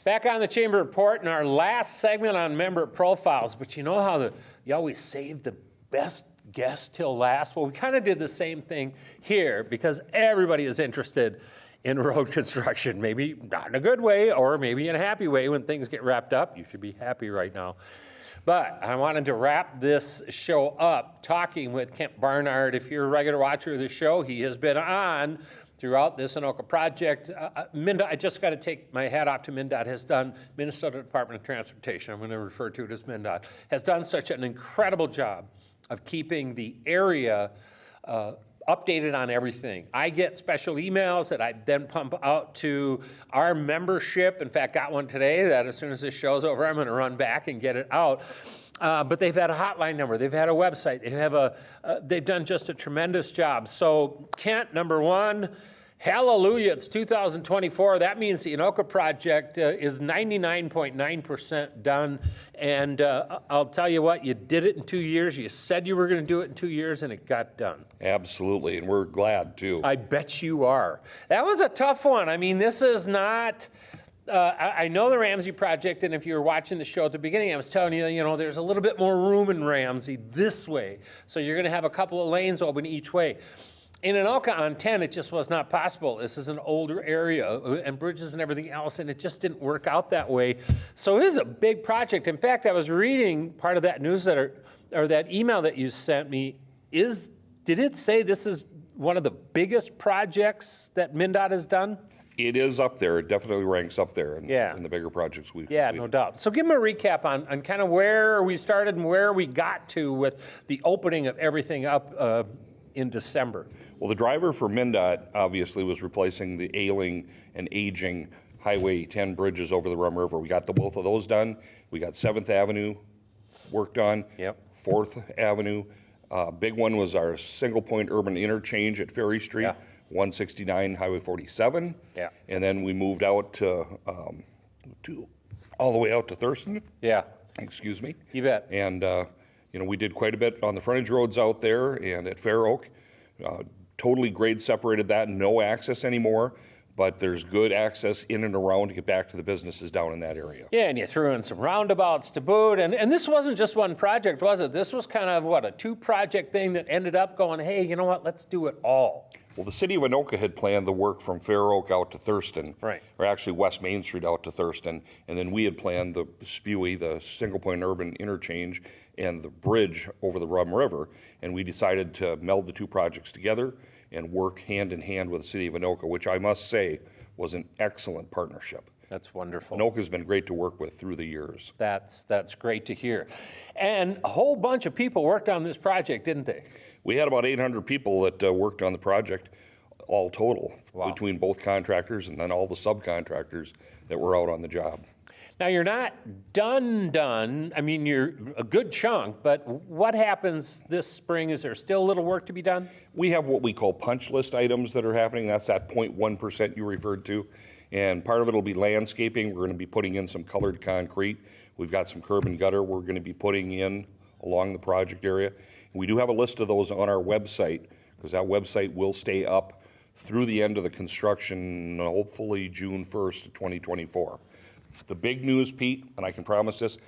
Back on the Chamber Report in our last segment on member profiles, but you know how you always save the best guest till last? Well, we kind of did the same thing here because everybody is interested in road construction, maybe not in a good way or maybe in a happy way when things get wrapped up. You should be happy right now. But I wanted to wrap this show up talking with Kent Barnard. If you're a regular watcher of the show, he has been on throughout this Anoka project. MnDOT, I just got to take my hat off to MnDOT, has done, Minnesota Department of Transportation, I'm going to refer to it as MnDOT, has done such an incredible job of keeping the area updated on everything. I get special emails that I then pump out to our membership. In fact, got one today that as soon as this show's over, I'm going to run back and get it out. But they've had a hotline number, they've had a website, they have they've done just a tremendous job. So Kent, number one, hallelujah, it's 2024. That means the Anoka project is 99.9% done. And I'll tell you what, you did it in 2 years. You said you were going to do it in 2 years, and it got done. Absolutely, and we're glad, too. I bet you are. That was a tough one. I mean, this is not... I know the Ramsey project, and if you were watching the show at the beginning, I was telling you, you know, there's a little bit more room in Ramsey this way. So you're going to have a couple of lanes open each way. In Anoka on 10, it just was not possible. This is an older area and bridges and everything else, and it just didn't work out that way. So it is a big project. In fact, I was reading part of that newsletter, or that email that you sent me. Did it say this is one of the biggest projects that MnDOT has done? It is up there. It definitely ranks up there in the bigger projects we've completed. No doubt. So give them a recap on kind of where we started and where we got to with the opening of everything up in December. Well, the driver for MnDOT obviously was replacing the ailing and aging Highway 10 bridges over the Rum River. We got both of those done. We got 7th Avenue worked on. Yep. 4th Avenue. Big one was our single point urban interchange at Ferry Street. Yeah. 169 Highway 47. Yeah. And then we moved out to all the way out to Thurston. Yeah. Excuse me. You bet. And you know, we did quite a bit on the frontage roads out there and at Fair Oak. Totally grade separated that, no access anymore, but there's good access in and around to get back to the businesses down in that area. Yeah, and you threw in some roundabouts to boot, and this wasn't just one project, was it? This was kind of, what, a two-project thing that ended up going, hey, you know what, let's do it all. Well, the city of Anoka had planned the work from Fair Oak out to Thurston, right, or actually West Main Street out to Thurston, and then we had planned the SPUI, the single point urban interchange, and the bridge over the Rum River, and we decided to meld the two projects together and work hand in hand with the city of Anoka, which I must say was an excellent partnership. That's wonderful. Anoka's been great to work with through the years. That's great to hear. And a whole bunch of people worked on this project, didn't they? We had about 800 people that worked on the project, all total, wow, between both contractors and then all the subcontractors that were out on the job. Now, you're not done. I mean, you're a good chunk, but what happens this spring? Is there still a little work to be done? We have what we call punch list items that are happening. That's that 0.1% you referred to. And part of it will be landscaping. We're going to be putting in some colored concrete. We've got some curb and gutter we're going to be putting in along the project area. We do have a list of those on our website, because that website will stay up through the end of the construction, hopefully June 1st of 2024. The big news, Pete, and I can promise this,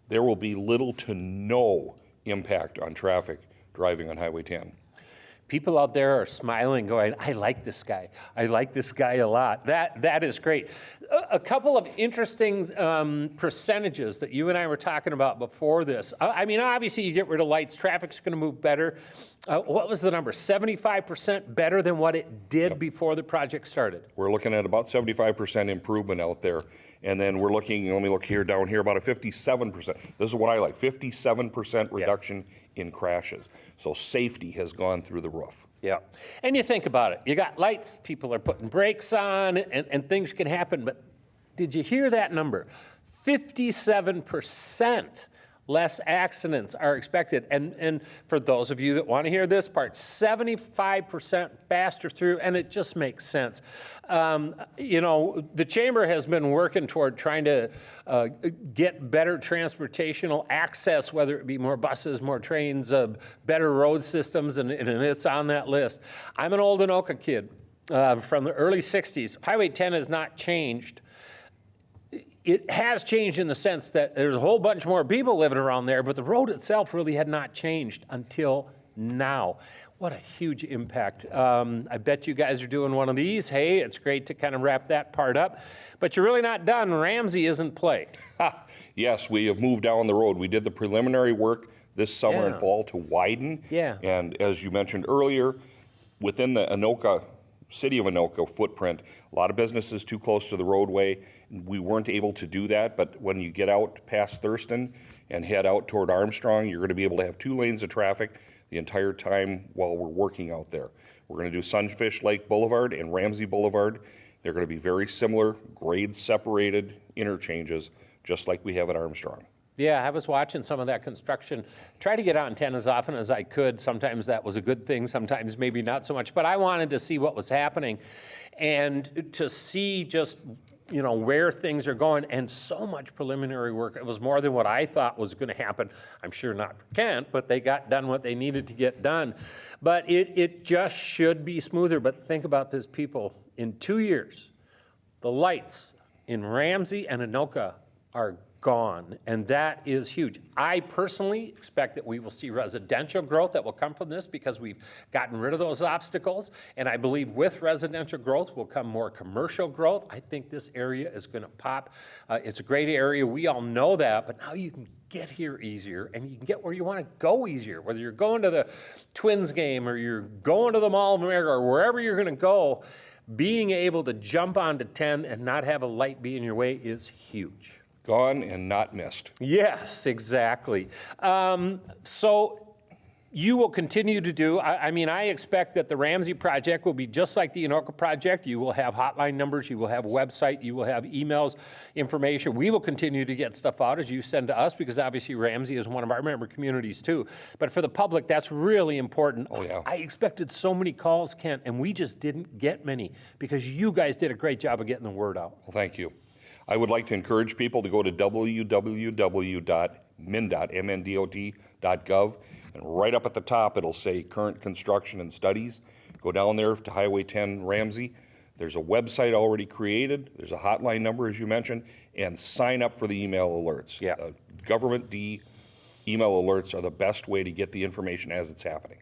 there will be little to no impact on traffic driving on Highway 10. People out there are smiling, going, I like this guy. I like this guy a lot. That is great. A couple of interesting percentages that you and I were talking about before this. I mean, obviously, you get rid of lights, traffic's going to move better. What was the number? 75% better than what it did before the project started? We're looking at about 75% improvement out there. And then we're looking, let me look here, down here, about a 57%. This is what I like, 57% reduction in crashes. So safety has gone through the roof. Yeah. And you think about it. You got lights, people are putting brakes on, and things can happen. But did you hear that number? 57% less accidents are expected. And for those of you that want to hear this part, 75% faster through, and it just makes sense. You know, the Chamber has been working toward trying to get better transportational access, whether it be more buses, more trains, better road systems, and it's on that list. I'm an old Anoka kid from the early 60s. Highway 10 has not changed. it has changed in the sense that there's a whole bunch more people living around there, but the road itself really had not changed until now. What a huge impact. I bet you guys are doing one of these. Hey, it's great to kind of wrap that part up, but you're really not done. Ramsey isn't play. Yes, we have moved down the road. We did the preliminary work this summer and fall to widen. Yeah. And as you mentioned earlier, within the Anoka, city of Anoka footprint, a lot of businesses too close to the roadway. We weren't able to do that, but when you get out past Thurston and head out toward Armstrong, you're going to be able to have 2 lanes of traffic the entire time while we're working out there. We're going to do Sunfish Lake Boulevard and Ramsey Boulevard. They're going to be very similar, grade separated interchanges, just like we have at Armstrong. Yeah, I was watching some of that construction. Try to get on 10 as often as I could. Sometimes that was a good thing, sometimes maybe not so much. But I wanted to see what was happening and to see just, you know, where things are going, and so much preliminary work. It was more than what I thought was going to happen. I'm sure not for Kent, but they got done what they needed to get done. But it just should be smoother. But think about this, people. In 2 years, the lights in Ramsey and Anoka are gone, and that is huge. I personally expect that we will see residential growth that will come from this because we've gotten rid of those obstacles, and I believe with residential growth will come more commercial growth. I think this area is going to pop. It's a great area. We all know that, but now you can get here easier, and you can get where you want to go easier, whether you're going to the Twins game or you're going to the Mall of America or wherever you're going to go. Being able to jump onto 10 and not have a light be in your way is huge. Gone and not missed. Yes, exactly. So you will continue to do, I mean, I expect that the Ramsey project will be just like the Anoka project. You will have hotline numbers, you will have a website, you will have emails, information. We will continue to get stuff out as you send to us, because obviously Ramsey is one of our member communities too. But for the public, that's really important. Oh, yeah. I expected so many calls, Kent, and we just didn't get many because you guys did a great job of getting the word out. Well, thank you. I would like to encourage people to go to www.MnDOT.gov, and right up at the top it'll say current construction and studies. Go down there to Highway 10 Ramsey. There's a website already created. There's a hotline number, as you mentioned, and sign up for the email alerts. Yeah. Government D email alerts are the best way to get the information as it's happening.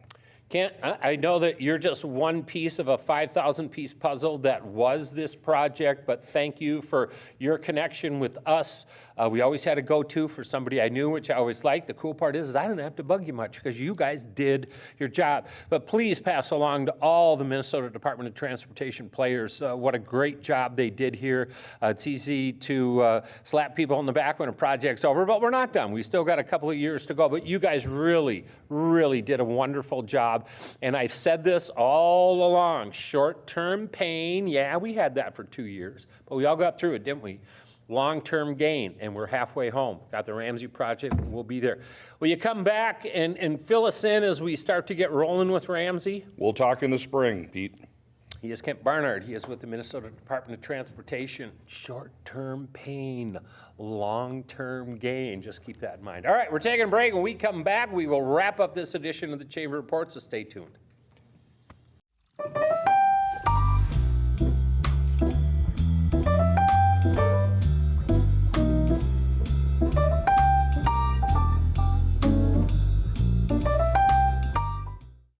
Kent, I know that you're just one piece of a 5,000-piece puzzle that was this project, but thank you for your connection with us. We always had a go-to for somebody I knew, which I always liked. The cool part is I didn't have to bug you much because you guys did your job. But please pass along to all the Minnesota Department of Transportation players what a great job they did here. It's easy to slap people on the back when a project's over, but we're not done. We still got a couple of years to go, but you guys really, really did a wonderful job. And I've said this all along, short-term pain, yeah, we had that for 2 years, but we all got through it, didn't we? Long-term gain, and we're halfway home. Got the Ramsey project, we'll be there. Will you come back and fill us in as we start to get rolling with Ramsey? We'll talk in the spring, Pete. He is Kent Barnard. He is with the Minnesota Department of Transportation. Short-term pain, long-term gain. Just keep that in mind. All right, we're taking a break. When we come back, we will wrap up this edition of the Chamber Report, so stay tuned.